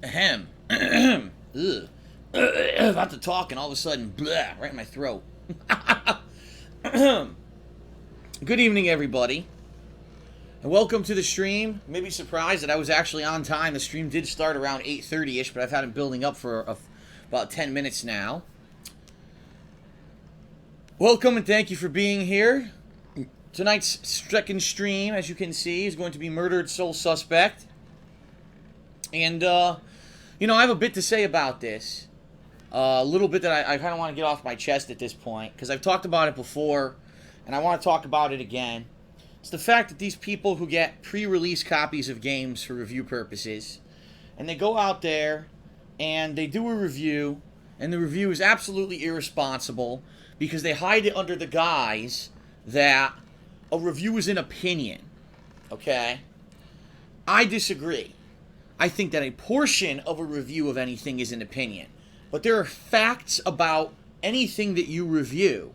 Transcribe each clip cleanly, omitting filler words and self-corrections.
Ahem. Ugh. About to talk and all of a sudden, blah, right in my throat. Good evening, everybody. And welcome to the stream. You may be surprised that I was actually on time. The stream did start around 8:30-ish, but I've had it building up for about 10 minutes now. Welcome and thank you for being here. Tonight's second stream, as you can see, is going to be Murdered Soul Suspect. And, you know, I have a bit to say about this. A little bit that I kind of want to get off my chest at this point, because I've talked about it before, and I want to talk about it again. It's the fact that these people who get pre-release copies of games for review purposes, and they go out there, and they do a review, and the review is absolutely irresponsible, because they hide it under the guise that a review is an opinion, okay? I disagree. I think that a portion of a review of anything is an opinion. But there are facts about anything that you review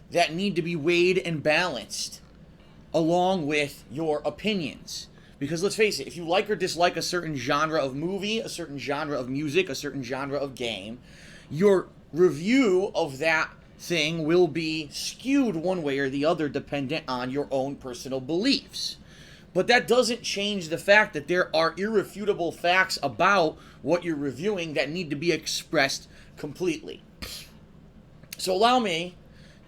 that need to be weighed and balanced along with your opinions. Because let's face it, if you like or dislike a certain genre of movie, a certain genre of music, a certain genre of game, your review of that thing will be skewed one way or the other dependent on your own personal beliefs. But that doesn't change the fact that there are irrefutable facts about what you're reviewing that need to be expressed completely. So allow me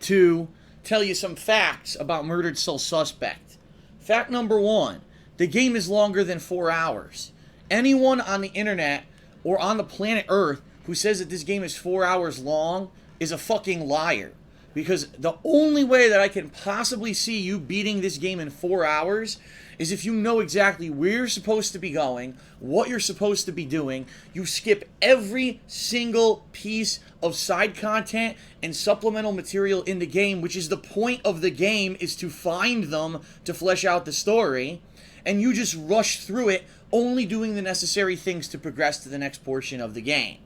to tell you some facts about Murdered Soul Suspect. Fact number one, the game is longer than 4 hours. Anyone on the internet or on the planet Earth who says that this game is 4 hours long is a fucking liar. Because the only way that I can possibly see you beating this game in 4 hours is if you know exactly where you're supposed to be going, what you're supposed to be doing, you skip every single piece of side content and supplemental material in the game, which is the point of the game, is to find them to flesh out the story, and you just rush through it, only doing the necessary things to progress to the next portion of the game.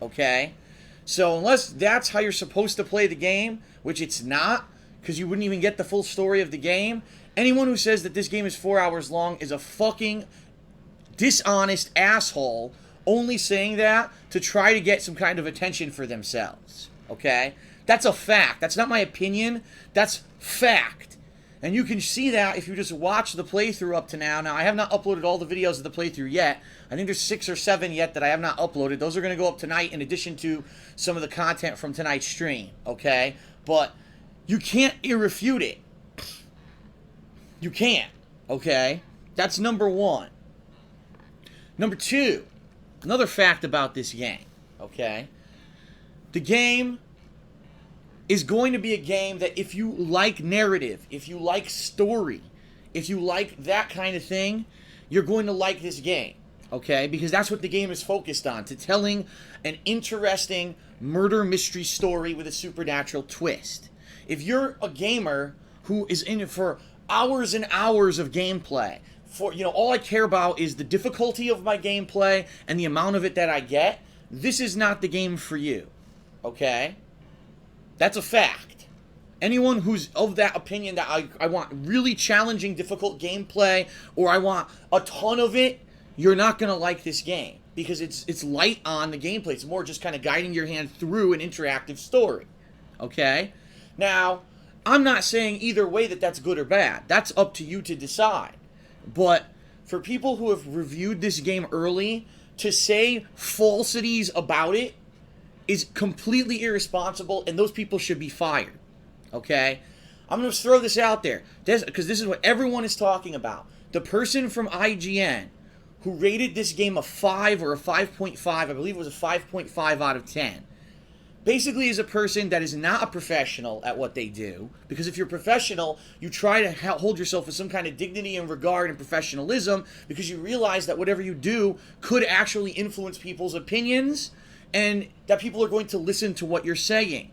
Okay? So unless that's how you're supposed to play the game, which it's not, because you wouldn't even get the full story of the game, anyone who says that this game is 4 hours long is a fucking dishonest asshole, only saying that to try to get some kind of attention for themselves. Okay? That's a fact. That's not my opinion. That's fact. And you can see that if you just watch the playthrough up to now. Now, I have not uploaded all the videos of the playthrough yet. I think there's 6 or 7 yet that I have not uploaded. Those are going to go up tonight in addition to some of the content from tonight's stream, okay? But you can't irrefute it. You can't, okay? That's number one. Number two, another fact about this game, okay? The game is going to be a game that if you like narrative, if you like story, if you like that kind of thing, you're going to like this game, okay? Because that's what the game is focused on, to telling an interesting murder mystery story with a supernatural twist. If you're a gamer who is in it for hours and hours of gameplay, for, you know, all I care about is the difficulty of my gameplay and the amount of it that I get, this is not the game for you, okay? That's a fact. Anyone who's of that opinion that I want really challenging, difficult gameplay, or I want a ton of it, you're not going to like this game. Because it's light on the gameplay. It's more just kind of guiding your hand through an interactive story. Okay? Now, I'm not saying either way that that's good or bad. That's up to you to decide. But for people who have reviewed this game early, to say falsities about it is completely irresponsible, and those people should be fired. Okay? I'm going to throw this out there, because this is what everyone is talking about. The person from IGN who rated this game a 5 or a 5.5, I believe it was a 5.5 out of 10, basically is a person that is not a professional at what they do, because if you're professional, you try to hold yourself with some kind of dignity and regard and professionalism, because you realize that whatever you do could actually influence people's opinions, and that people are going to listen to what you're saying,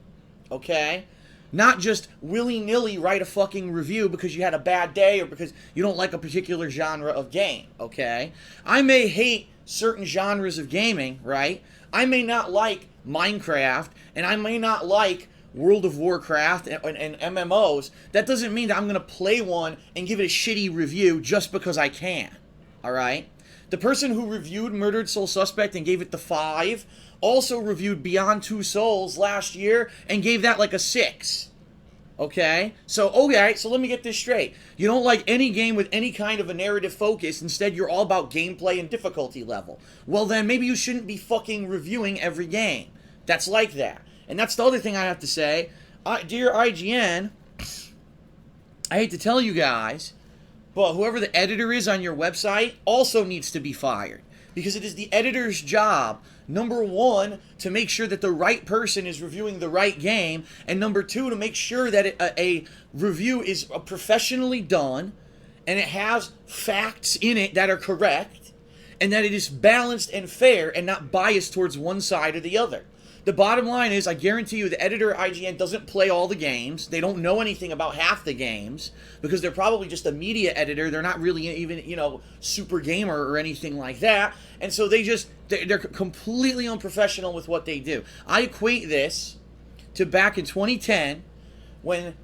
okay? Not just willy-nilly write a fucking review because you had a bad day or because you don't like a particular genre of game, okay? I may hate certain genres of gaming, right? I may not like Minecraft, and I may not like World of Warcraft and MMOs. That doesn't mean that I'm going to play one and give it a shitty review just because I can, all right? The person who reviewed Murdered Soul Suspect and gave it the 5 also reviewed Beyond Two Souls last year and gave that like a 6. Okay? So let me get this straight. You don't like any game with any kind of a narrative focus. Instead, you're all about gameplay and difficulty level. Well, then maybe you shouldn't be fucking reviewing every game that's like that. And that's the other thing I have to say. Dear IGN, I hate to tell you guys, but whoever the editor is on your website also needs to be fired. Because it is the editor's job, number 1, to make sure that the right person is reviewing the right game, and number 2, to make sure that a review is professionally done, and it has facts in it that are correct, and that it is balanced and fair and not biased towards one side or the other. The bottom line is, I guarantee you, the editor at IGN doesn't play all the games. They don't know anything about half the games because they're probably just a media editor. They're not really even, super gamer or anything like that. And so they're completely unprofessional with what they do. I equate this to back in 2010 when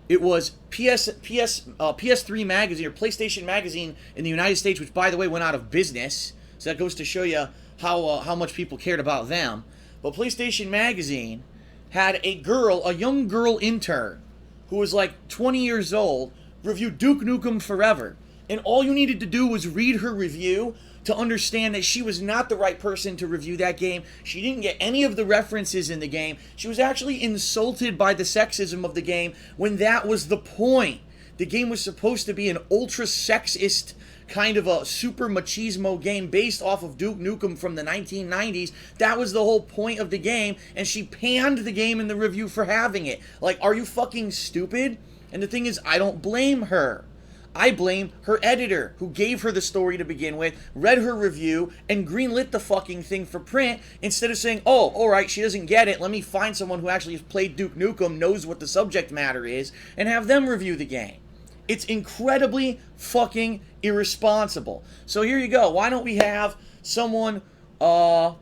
it was PS3 magazine or PlayStation magazine in the United States, which, by the way, went out of business. So that goes to show you how much people cared about them. But PlayStation Magazine had a young girl intern, who was like 20 years old, review Duke Nukem Forever. And all you needed to do was read her review to understand that she was not the right person to review that game. She didn't get any of the references in the game. She was actually insulted by the sexism of the game when that was the point. The game was supposed to be an ultra-sexist kind of a super machismo game based off of Duke Nukem from the 1990s. That was the whole point of the game, and she panned the game in the review for having it. Like, are you fucking stupid? And the thing is, I don't blame her. I blame her editor, who gave her the story to begin with, read her review, and greenlit the fucking thing for print, instead of saying, oh, alright, she doesn't get it, let me find someone who actually has played Duke Nukem, knows what the subject matter is, and have them review the game. It's incredibly fucking irresponsible. So here you go. Why don't we have someone who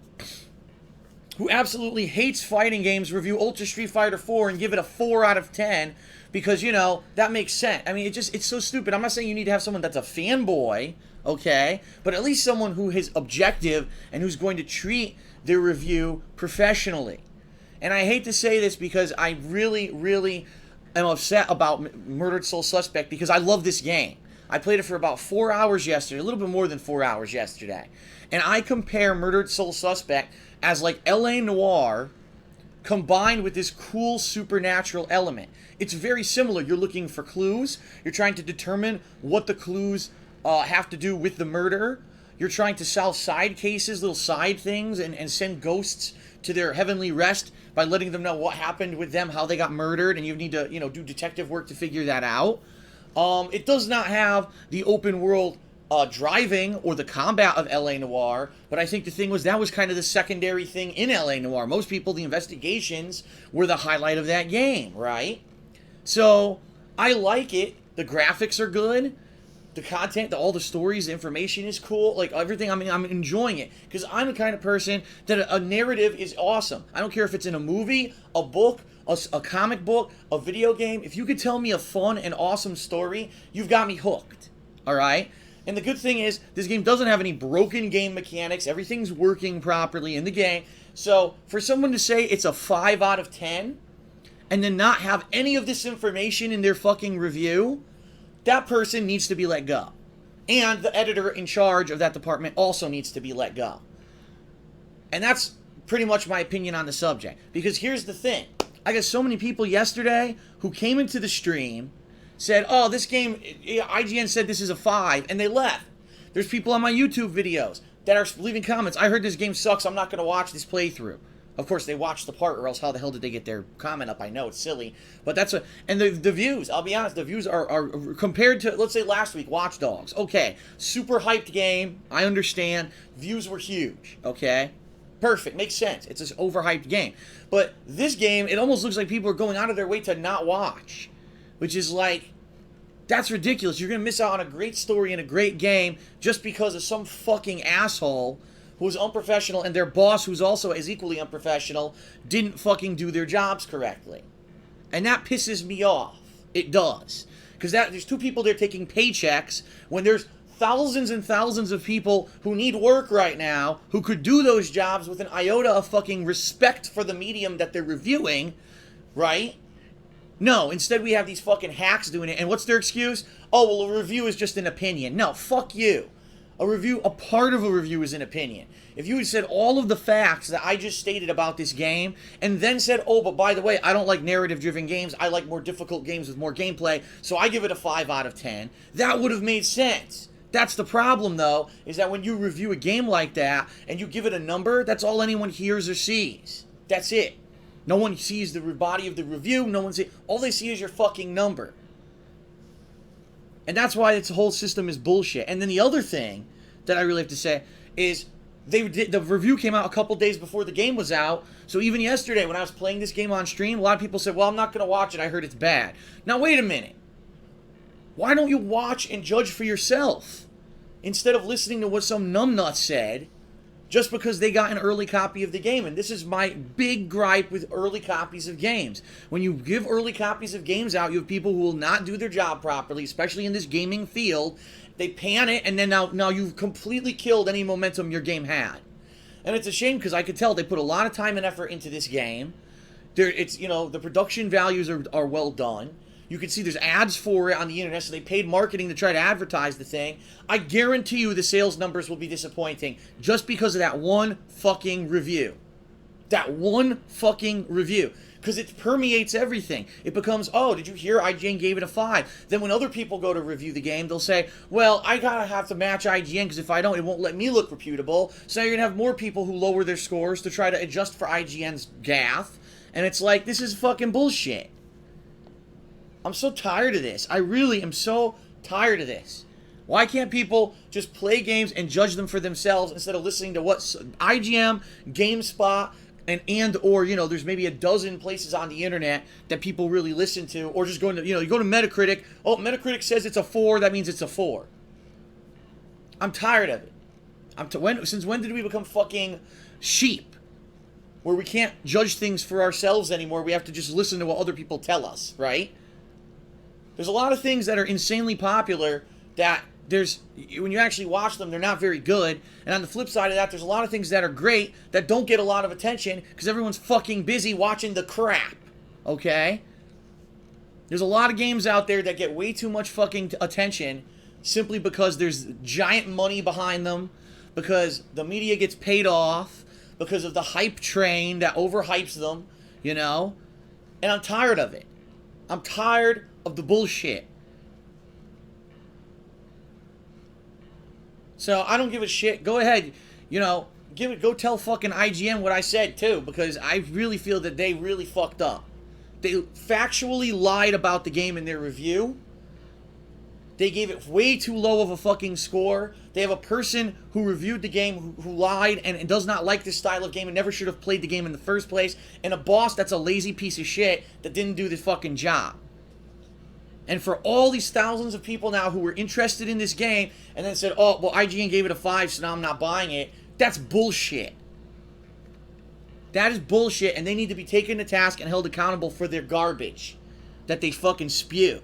absolutely hates fighting games review Ultra Street Fighter 4 and give it a 4 out of 10? Because, that makes sense. I mean, it's so stupid. I'm not saying you need to have someone that's a fanboy, okay? But at least someone who is objective and who's going to treat their review professionally. And I hate to say this because I really, really am upset about Murdered Soul Suspect because I love this game. I played it for about 4 hours yesterday, a little bit more than 4 hours yesterday. And I compare Murdered Soul Suspect as like L.A. Noire combined with this cool supernatural element. It's very similar. You're looking for clues. You're trying to determine what the clues have to do with the murder. You're trying to solve side cases, little side things, and send ghosts to their heavenly rest by letting them know what happened with them, how they got murdered, and you need to, do detective work to figure that out. It does not have the open world driving or the combat of L.A. Noire, but I think the thing was that was kind of the secondary thing in L.A. Noire. Most people, the investigations were the highlight of that game, right? So, I like it. The graphics are good. The content, all the stories, the information is cool. Like, everything, I'm enjoying it. Because I'm the kind of person that a narrative is awesome. I don't care if it's in a movie, a book, a comic book, a video game. If you could tell me a fun and awesome story, you've got me hooked. Alright? And the good thing is, this game doesn't have any broken game mechanics. Everything's working properly in the game. So, for someone to say it's a 5 out of 10, and then not have any of this information in their fucking review, that person needs to be let go. And the editor in charge of that department also needs to be let go. And that's pretty much my opinion on the subject. Because here's the thing. I got so many people yesterday who came into the stream, said, oh, this game, IGN said this is a 5, and they left. There's people on my YouTube videos that are leaving comments. I heard this game sucks, I'm not going to watch this playthrough. Of course, they watched the part, or else how the hell did they get their comment up? I know, it's silly. But that's what... And the views, I'll be honest, the views are compared to, let's say, last week, Watch Dogs. Okay, super hyped game, I understand. Views were huge, okay? Perfect, makes sense. It's this overhyped game. But this game, it almost looks like people are going out of their way to not watch. Which is like... That's ridiculous. You're going to miss out on a great story and a great game just because of some fucking asshole who's unprofessional, and their boss, who's also as equally unprofessional, didn't fucking do their jobs correctly. And that pisses me off. It does. Because there's two people there taking paychecks when there's thousands and thousands of people who need work right now, who could do those jobs with an iota of fucking respect for the medium that they're reviewing, right? No, instead we have these fucking hacks doing it. And what's their excuse? Oh, well, a review is just an opinion. No, fuck you. A part of a review is an opinion. If you had said all of the facts that I just stated about this game, and then said, oh, but by the way, I don't like narrative-driven games, I like more difficult games with more gameplay, so I give it a 5 out of 10, that would have made sense. That's the problem, though, is that when you review a game like that, and you give it a number, that's all anyone hears or sees. That's it. No one sees the body of the review. No one sees. All they see is your fucking number. And that's why this whole system is bullshit. And then the other thing that I really have to say is the review came out a couple days before the game was out. So even yesterday when I was playing this game on stream, a lot of people said, well, I'm not going to watch it. I heard it's bad. Now, wait a minute. Why don't you watch and judge for yourself instead of listening to what some numbnut said just because they got an early copy of the game? And this is my big gripe with early copies of games. When you give early copies of games out, you have people who will not do their job properly, especially in this gaming field. They pan it, and then now you've completely killed any momentum your game had. And it's a shame because I could tell they put a lot of time and effort into this game. The production values are well done. You can see there's ads for it on the internet, so they paid marketing to try to advertise the thing. I guarantee you the sales numbers will be disappointing just because of that one fucking review. That one fucking review. Because it permeates everything. It becomes, oh, did you hear IGN gave it a 5? Then when other people go to review the game, they'll say, well, I gotta have to match IGN because if I don't, it won't let me look reputable. So now you're gonna have more people who lower their scores to try to adjust for IGN's gaffe. And it's like, this is fucking bullshit. I'm so tired of this. I really am so tired of this. Why can't people just play games and judge them for themselves instead of listening to what IGN, GameSpot, or there's maybe a dozen places on the internet that people really listen to, or just going to, you go to Metacritic. Oh, Metacritic says it's a 4, that means it's a 4. I'm tired of it. Since when did we become fucking sheep? Where we can't judge things for ourselves anymore. We have to just listen to what other people tell us, right? There's a lot of things that are insanely popular that when you actually watch them, they're not very good. And on the flip side of that, there's a lot of things that are great that don't get a lot of attention because everyone's fucking busy watching the crap, okay? There's a lot of games out there that get way too much fucking attention simply because there's giant money behind them, because the media gets paid off, because of the hype train that overhypes them, And I'm tired of it. I'm tired of the bullshit. So I don't give a shit. Go ahead, go tell fucking IGN what I said too, because I really feel that they really fucked up. They factually lied about the game in their review. They gave it way too low of a fucking score. They have a person who reviewed the game who lied and does not like this style of game and never should have played the game in the first place. And a boss that's a lazy piece of shit that didn't do the fucking job. And for all these thousands of people now who were interested in this game and then said, oh, well, IGN gave it a 5, so now I'm not buying it. That's bullshit. That is bullshit, and they need to be taken to task and held accountable for their garbage that they fucking spew.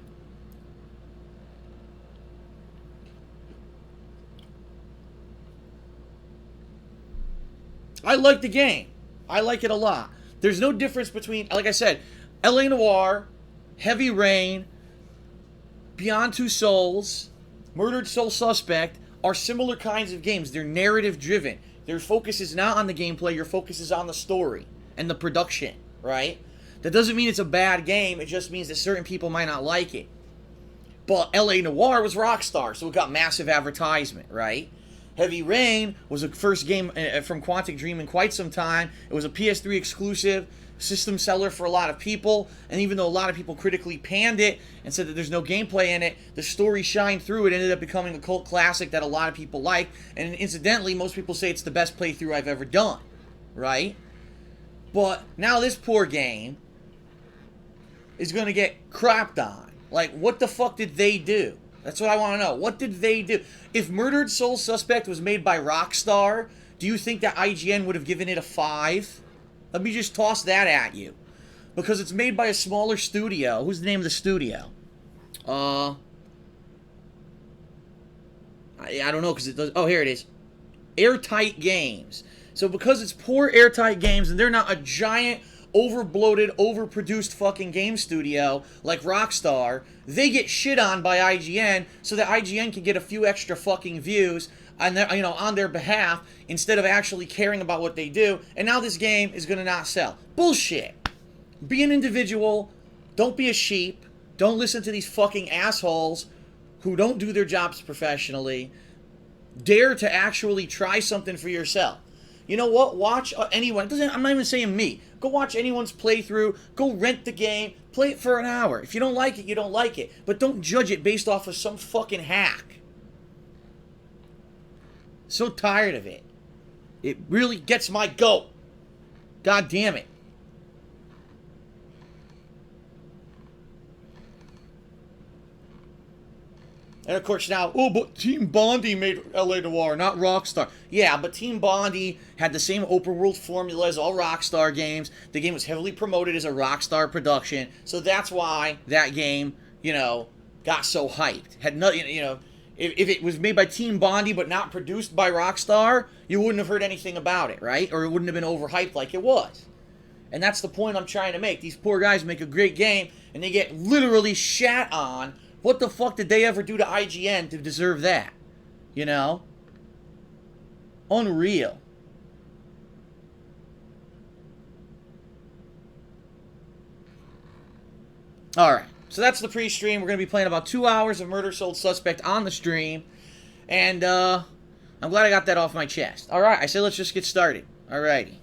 I like the game. I like it a lot. There's no difference between, like I said, LA Noire, Heavy Rain, Beyond Two Souls, Murdered Soul Suspect are similar kinds of games. They're narrative driven. Their focus is not on the gameplay. Your focus is on the story and the production, right? That doesn't mean it's a bad game. It just means that certain people might not like it. But LA Noire was Rockstar, so it got massive advertisement, right? Heavy Rain was the first game from Quantic Dream in quite some time. It was a PS3 exclusive, system seller for a lot of people, and even though a lot of people critically panned it and said that there's no gameplay in it, the story shined through. It ended up becoming a cult classic that a lot of people like, and incidentally, most people say it's the best playthrough I've ever done, right? But now this poor game is going to get crapped on. Like, what the fuck did they do? That's what I want to know. What did they do? If Murdered Soul Suspect was made by Rockstar, do you think that IGN would have given it a 5? Let me just toss that at you. Because it's made by a smaller studio. Who's the name of the studio? I don't know because it does. Oh, here it is. Airtight games. So because it's poor airtight games and they're not a giant, overbloated, overproduced fucking game studio like Rockstar, they get shit on by IGN so that IGN can get a few extra fucking views on their, on their behalf instead of actually caring about what they do. And now this game is gonna not sell. Bullshit. Be an individual. Don't be a sheep. Don't listen to these fucking assholes who don't do their jobs professionally. Dare to actually try something for yourself. You know what? Watch anyone. I'm not even saying me. Go watch anyone's playthrough. Go rent the game. Play it for an hour. If you don't like it, you don't like it. But don't judge it based off of some fucking hack. So tired of it. It really gets my goat. God damn it. And of course now, oh, but Team Bondi made LA Noire, not Rockstar. Yeah, but Team Bondi had the same open world formula as all Rockstar games. The game was heavily promoted as a Rockstar production, so that's why that game, got so hyped. Had nothing, if it was made by Team Bondi but not produced by Rockstar, you wouldn't have heard anything about it, right? Or it wouldn't have been overhyped like it was. And that's the point I'm trying to make. These poor guys make a great game, and they get literally shat on. What the fuck did they ever do to IGN to deserve that? Unreal. Alright, so that's the pre-stream. We're going to be playing about 2 hours of Murder Sold Suspect on the stream. And, I'm glad I got that off my chest. Alright, I say let's just get started. Alrighty.